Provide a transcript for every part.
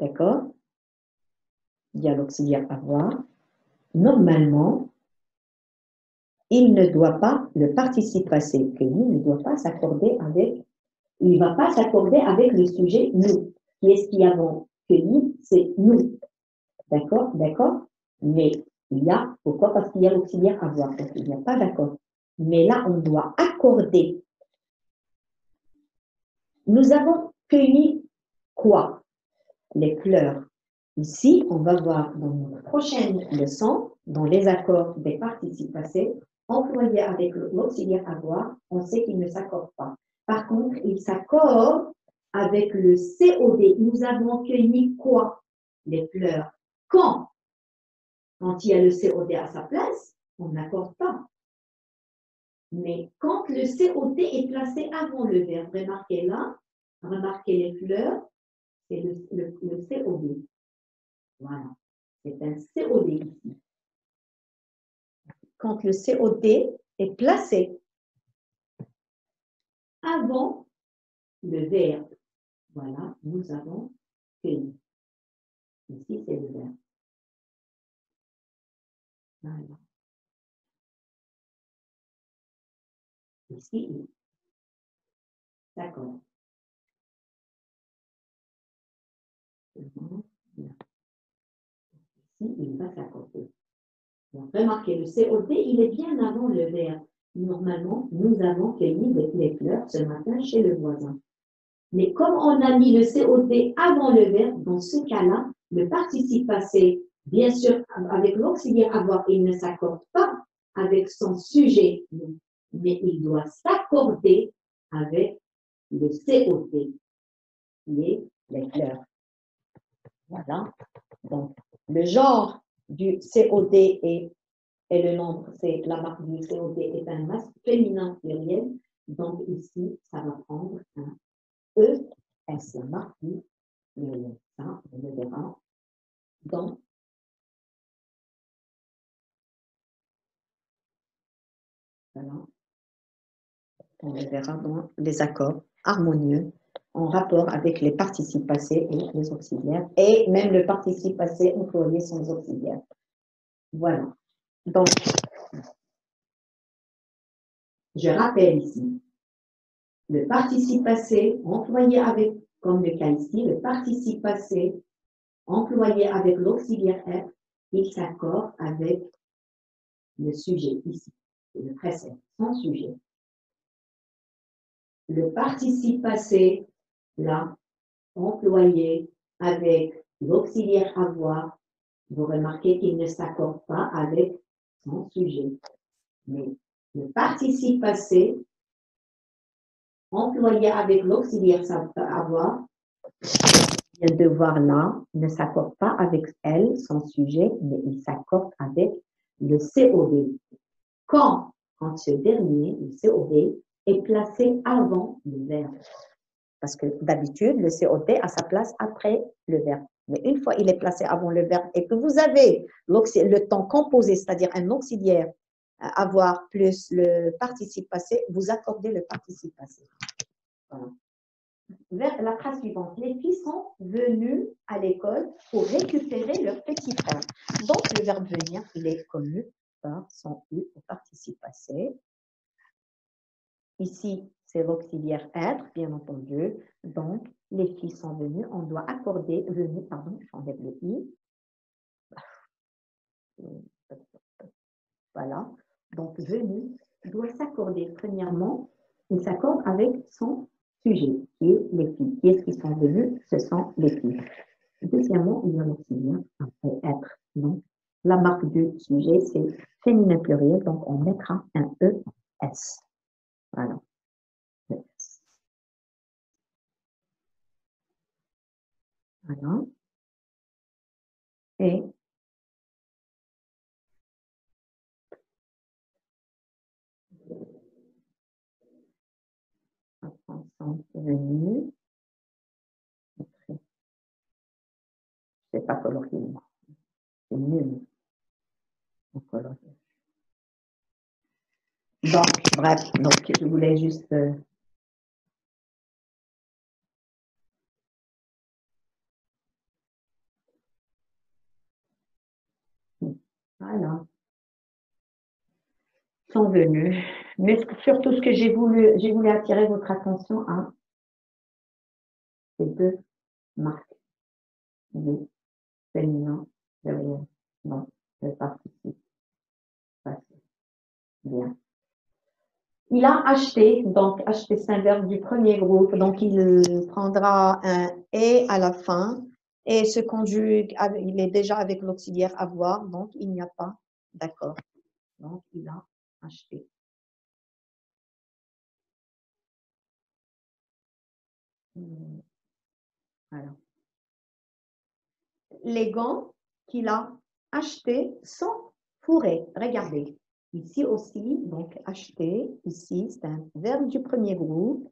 d'accord? Il y a l'auxiliaire avoir. Normalement, il ne doit pas, le participe passé cueilli ne doit pas s'accorder avec, il ne va pas s'accorder avec le sujet nous. Qui est-ce qui avons cueilli? C'est nous. D'accord? D'accord? Mais il y a, pourquoi? Parce qu'il y a l'auxiliaire avoir. Donc il n'y a pas d'accord. Mais là, on doit accorder. Nous avons cueilli quoi? Les fleurs. Ici, on va voir dans notre prochaine leçon, dans les accords des participes passés, employés avec l'auxiliaire avoir, on sait qu'il ne s'accorde pas. Par contre, il s'accorde avec le COD. Nous avons cueilli quoi? Les fleurs. Quand? Quand il y a le COD à sa place, on n'accorde pas. Mais quand le COD est placé avant le verbe, remarquez là, remarquez les fleurs, c'est le COD. Voilà, c'est un COD ici. Quand le COD est placé avant le verbe, voilà, nous avons cueilli. Ici, c'est le verbe. Voilà. Ici, d'accord. Ici, il va s'accorder. Donc, remarquez, le COD, il est bien avant le verbe. Normalement, nous avons cueilli les fleurs ce matin chez le voisin. Mais comme on a mis le COD avant le verbe, dans ce cas-là, le participe passé, bien sûr, avec l'auxiliaire avoir, il ne s'accorde pas avec son sujet, mais il doit s'accorder avec le COD, qui est les fleurs. Voilà. Donc, le genre du COD et le nombre, c'est la marque du COD est un masque féminin pluriel. Donc, ici, ça va prendre un ES, la marque du pluriel. Ça, on le verra dans voilà. On le verra dans les accords harmonieux en rapport avec les participes passés et les auxiliaires, et même le participe passé employé sans auxiliaire. Voilà. Donc, je rappelle ici, le participe passé employé avec, comme le cas ici, le participe passé employé avec l'auxiliaire être, il s'accorde avec le sujet ici, le précédent, sans sujet. Le participe passé, là, employé avec l'auxiliaire avoir, vous remarquez qu'il ne s'accorde pas avec son sujet. Mais le participe passé, employé avec l'auxiliaire avoir, vient de voir là, ne s'accorde pas avec elle, son sujet, mais il s'accorde avec le COD. Quand ce dernier, le COD, est placé avant le verbe. Parce que d'habitude, le COD a sa place après le verbe. Mais une fois il est placé avant le verbe et que vous avez le temps composé, c'est-à-dire un auxiliaire, avoir plus le participe passé, vous accordez le participe passé. Voilà. Vers la phrase suivante. Les filles sont venues à l'école pour récupérer leur petit frère. Donc, le verbe venir, il est connu par son U au participe passé. Ici, c'est l'auxiliaire être, bien entendu. Donc, les filles sont venues. On doit accorder, venue, pardon, j'enlève le I. Voilà. Donc, venue doit s'accorder. Premièrement, il s'accorde avec son sujet, qui est les filles. Qui est-ce qui sont venues? Ce sont les filles. Deuxièmement, il y a l'auxiliaire après être. Donc, la marque du sujet, c'est féminin pluriel. Donc, on mettra un ES. Voilà. Voilà. Et ensemble venus. C'est pas colorié. C'est nul. Colorié. Bon, bref, donc je voulais juste Voilà. Sont venus. Mais surtout, ce que j'ai voulu attirer votre attention à ces deux marques du féminin derrière. Donc, je participe. Bien. Il a acheté, donc acheté, c'est un verbe du premier groupe, donc il prendra un et à la fin et se conjugue, il est déjà avec l'auxiliaire avoir, donc il n'y a pas d'accord. Donc il a acheté. Voilà. Les gants qu'il a achetés sont fourrés. Regardez. Ici aussi, donc acheter, ici, c'est un verbe du premier groupe.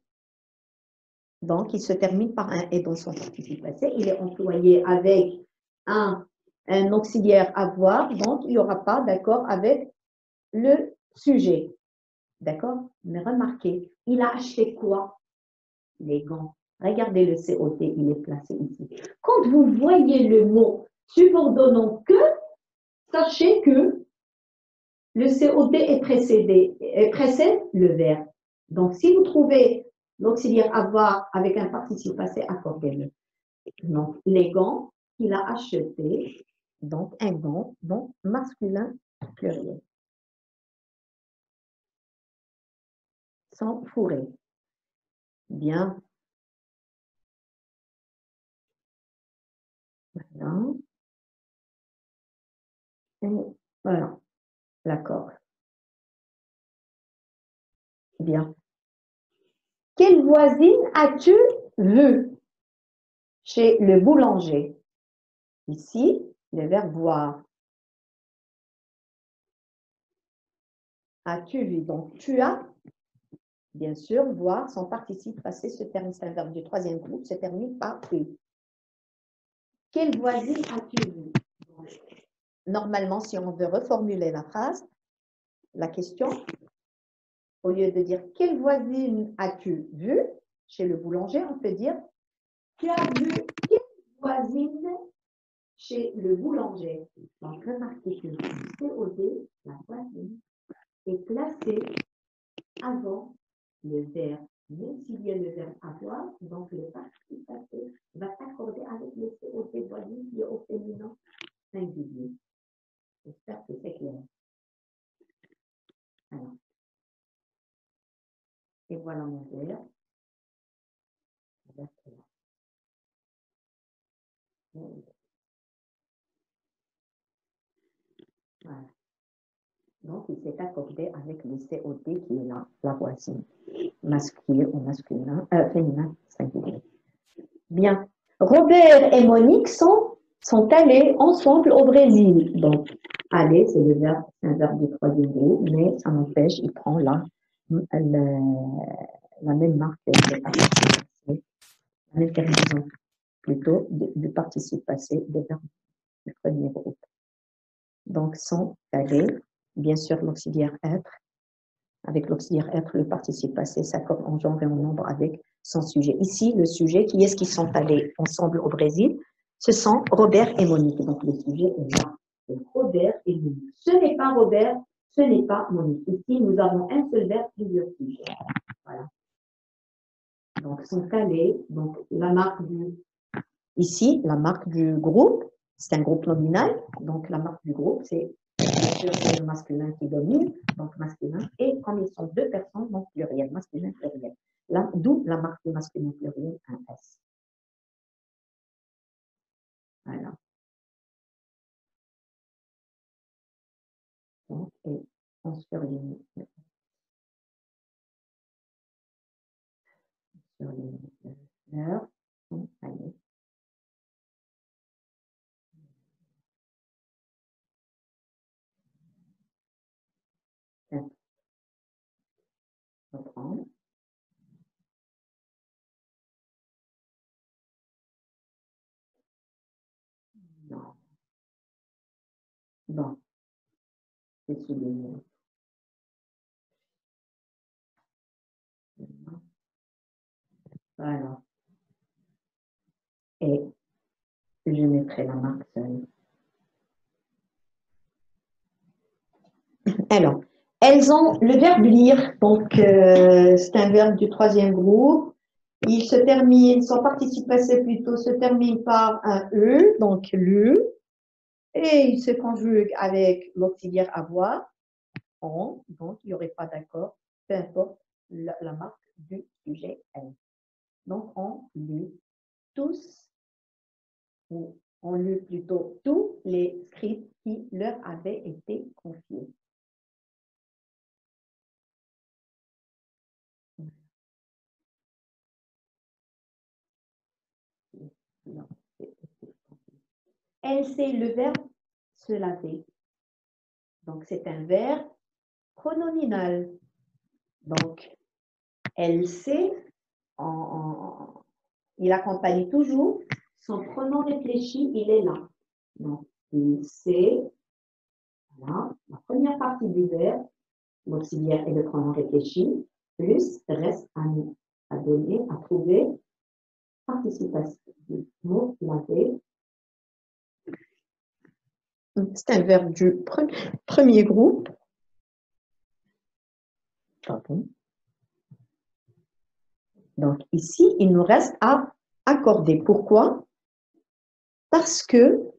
Donc, il se termine par un « et » dans son participe passé. Il est employé avec un auxiliaire avoir, donc il n'y aura pas d'accord avec le sujet. D'accord? Mais remarquez, il a acheté quoi? Les gants. Regardez le COT, il est placé ici. Quand vous voyez le mot subordonnant que, sachez que le COT précède le verbe. Donc, si vous trouvez l'auxiliaire avoir avec un participe passé, accordez-le. Donc, les gants qu'il a achetés, donc un gant, donc masculin pluriel, sont fourrés. Bien. Voilà. Et voilà, l'accord. Bien. Quelle voisine as-tu vue chez le boulanger? Ici, le verbe voir. As-tu vu? Donc, tu as, bien sûr, voir, son participe passé se termine, c'est un verbe du troisième groupe, se termine par « eu ». Quelle voisine as-tu vue? Normalement, si on veut reformuler la phrase, la question, au lieu de dire « Quelle voisine as-tu vue » chez le boulanger, on peut dire « Tu as vu quelle voisine chez le boulanger ?» Donc, remarquez que le COD, la voisine, est placé avant le verbe. Même s'il y a le verbe avoir, donc le participe passé va s'accorder avec le COD voisine qui est au féminin singulier. J'espère que c'est clair. Alors, et voilà mon verbe. Voilà. Donc, il s'est accordé avec le COT qui est là, la voisine, masculin ou masculin, féminin singulier. Bien. Robert et Monique sont allés ensemble au Brésil. Donc, aller, c'est le verbe, c'est un verbe du troisième groupe, mais ça n'empêche, il prend la même marque de participe passé, la même terminaison plutôt du participe passé des verbes du premier groupe. Donc, sont allés, bien sûr, l'auxiliaire être. Avec l'auxiliaire être, le participe passé s'accorde en genre et en nombre avec son sujet. Ici, le sujet, qui est-ce qui sont allés ensemble au Brésil? Ce sont Robert et Monique. Donc, le sujet est là. Robert et Monique. Ce n'est pas Robert, ce n'est pas Monique. Ici, nous avons un seul verbe, plusieurs sujets. Voilà. Donc, sont allés. Donc, la marque ici, la marque du groupe, c'est un groupe nominal. Donc, la marque du groupe, c'est le masculin qui domine, donc masculin, et comme ils sont deux personnes, donc pluriel, masculin, pluriel. D'où la marque du masculin pluriel, un S. Voilà. Donc, et on surligne. L'heure. Allez. Reprendre. Non. Bon. C'est souligné. Voilà. Et je mettrai la marque seule. Alors, elles ont le verbe lire, donc c'est un verbe du troisième groupe. Il se termine, son participe passé plutôt se termine par un E, donc le, et il se conjugue avec l'auxiliaire avoir, on, donc il n'y aurait pas d'accord, peu importe la marque du sujet elle. Donc on lit tous, ou on lit plutôt tous les scripts qui leur avaient été confiés. Non, elle, c'est le verbe se laver. Donc, c'est un verbe pronominal. Donc, elle sait, il accompagne toujours son pronom réfléchi, il est là. Donc, il sait, voilà, la première partie du verbe, l'auxiliaire et le pronom réfléchi, plus reste à nous, à donner, à trouver, participation du mot laver. C'est un verbe du premier groupe. Pardon. Donc ici, il nous reste à accorder. Pourquoi? Parce que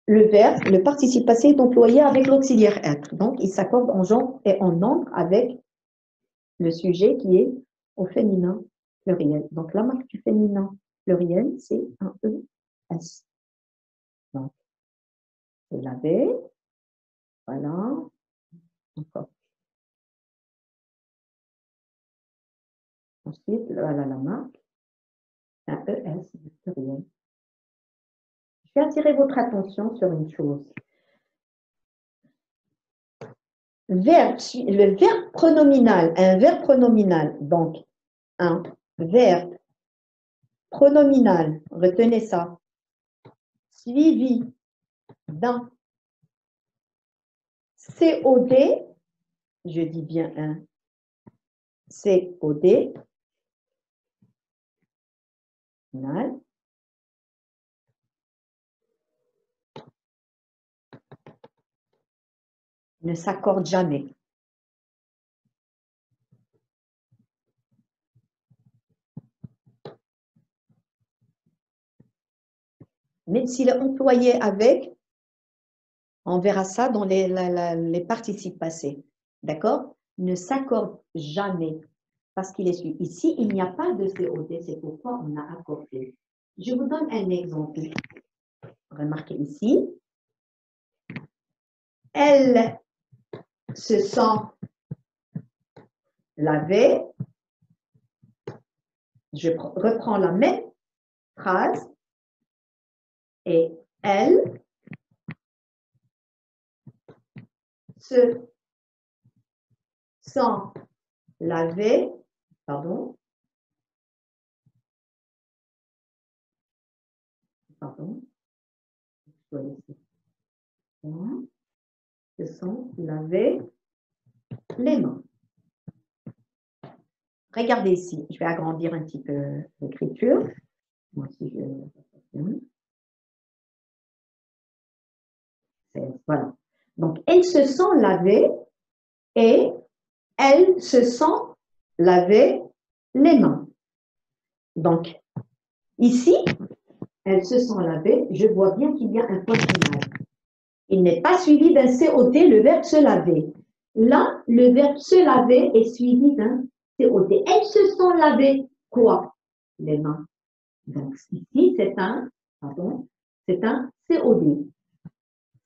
le verbe, le participe passé est employé avec l'auxiliaire être. Donc, il s'accorde en genre et en nombre avec le sujet qui est au féminin pluriel. Donc, la marque du féminin pluriel, c'est un ES. Donc, c'est laver. Voilà. Encore. Ensuite, voilà la marque. Un ES du pluriel. Je vais attirer votre attention sur une chose. Le verbe pronominal, un verbe pronominal, donc un verbe pronominal, retenez ça, suivi d'un COD, je dis bien un COD, ne s'accorde jamais. Même s'il est employé avec, on verra ça dans les participes passés. D'accord? Ne s'accorde jamais parce qu'il est suivi. Ici, il n'y a pas de COD, c'est pourquoi on a accordé. Je vous donne un exemple. Remarquez ici. Elle se sent lavée. Je reprends la même phrase. Et elle se sent lavée. Pardon. Se sont laver les mains. Regardez ici, je vais agrandir un petit peu l'écriture. Moi aussi, voilà. Donc, elles se sont lavées et elles se sont lavées les mains. Donc, ici, elles se sont lavées, je vois bien qu'il y a un point final. Il n'est pas suivi d'un COD, le verbe se laver. Là, le verbe se laver est suivi d'un COD. Elles se sont lavées quoi? Les mains. Donc, ici, c'est un COD.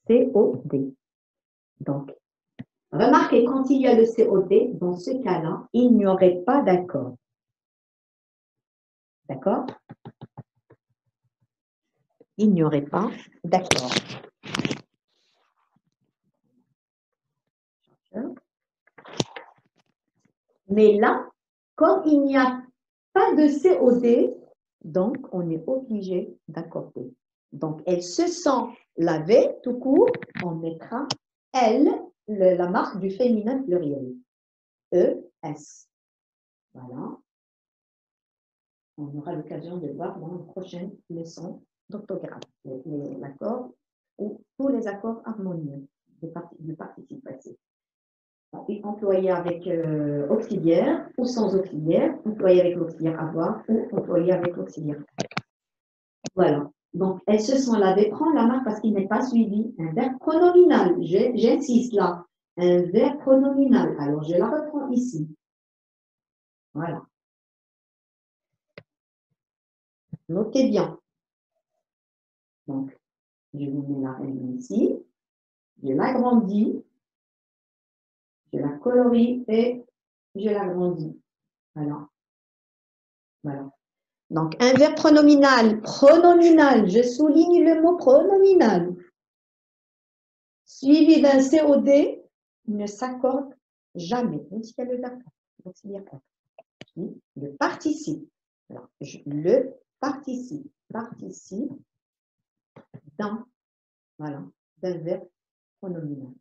COD. Donc, remarquez, quand il y a le COD, dans ce cas-là, il n'y aurait pas d'accord. D'accord? Il n'y aurait pas d'accord. Mais là, comme il n'y a pas de COD, donc on est obligé d'accorder. Donc, elle se sent lavée, tout court, on mettra elle, la marque du féminin pluriel. ES. Voilà. On aura l'occasion de voir dans la prochaine leçon d'orthographe, l'accord ou tous les accords harmonieux. du participe passé. Employé avec auxiliaire ou sans auxiliaire, employé avec l'auxiliaire avoir ou employé avec l'auxiliaire. Voilà. Donc, elles se sont lavées. Prends la marque parce qu'il n'est pas suivi. Un verbe pronominal. J'insiste là. Un verbe pronominal. Alors, je la reprends ici. Voilà. Notez bien. Donc, je vous mets la règle ici. Je l'agrandis. Je la colorie et je l'agrandis. Voilà. Voilà. Donc, un verbe pronominal, je souligne le mot pronominal, suivi d'un COD, ne s'accorde jamais, même s'il y a le verbe auxiliaire. Le participe. Alors, le participe d'un, voilà, d'un verbe pronominal.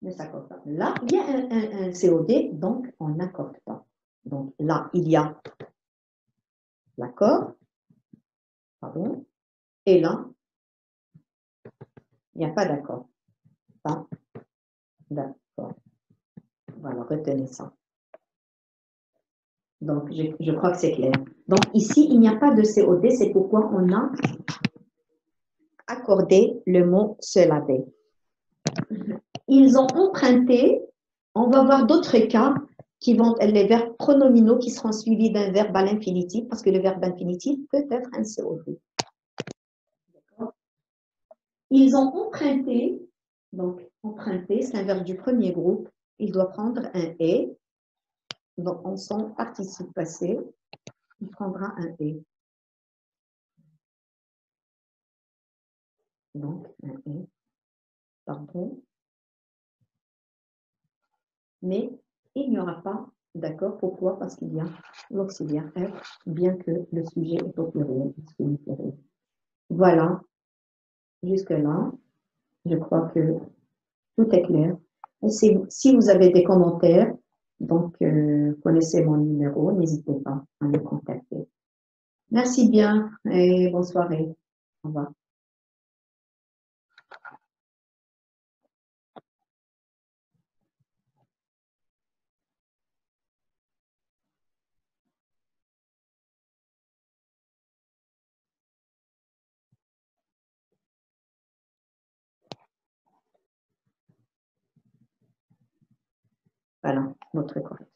Ne s'accorde pas. Là, il y a un COD, donc on n'accorde pas. Donc là, il y a l'accord, pardon, et là, il n'y a pas d'accord. Pas d'accord. Voilà, retenez ça. Donc, je crois que c'est clair. Donc, ici, il n'y a pas de COD, c'est pourquoi on a accordé le mot se laver. Ils ont emprunté, on va voir d'autres cas qui vont être les verbes pronominaux qui seront suivis d'un verbe à l'infinitif, parce que le verbe infinitif peut être un COD. Ils ont emprunté, donc emprunter, c'est un verbe du premier groupe, il doit prendre un et, donc en son participe passé, il prendra un et. Donc un et, pardon. Mais il n'y aura pas d'accord. Pourquoi? Parce qu'il y a l'auxiliaire être, bien que le sujet est au pluriel. Voilà, jusque-là, je crois que tout est clair. Et si vous avez des commentaires, donc connaissez mon numéro, n'hésitez pas à me contacter. Merci bien et bonne soirée. Au revoir. Voilà, notre corps.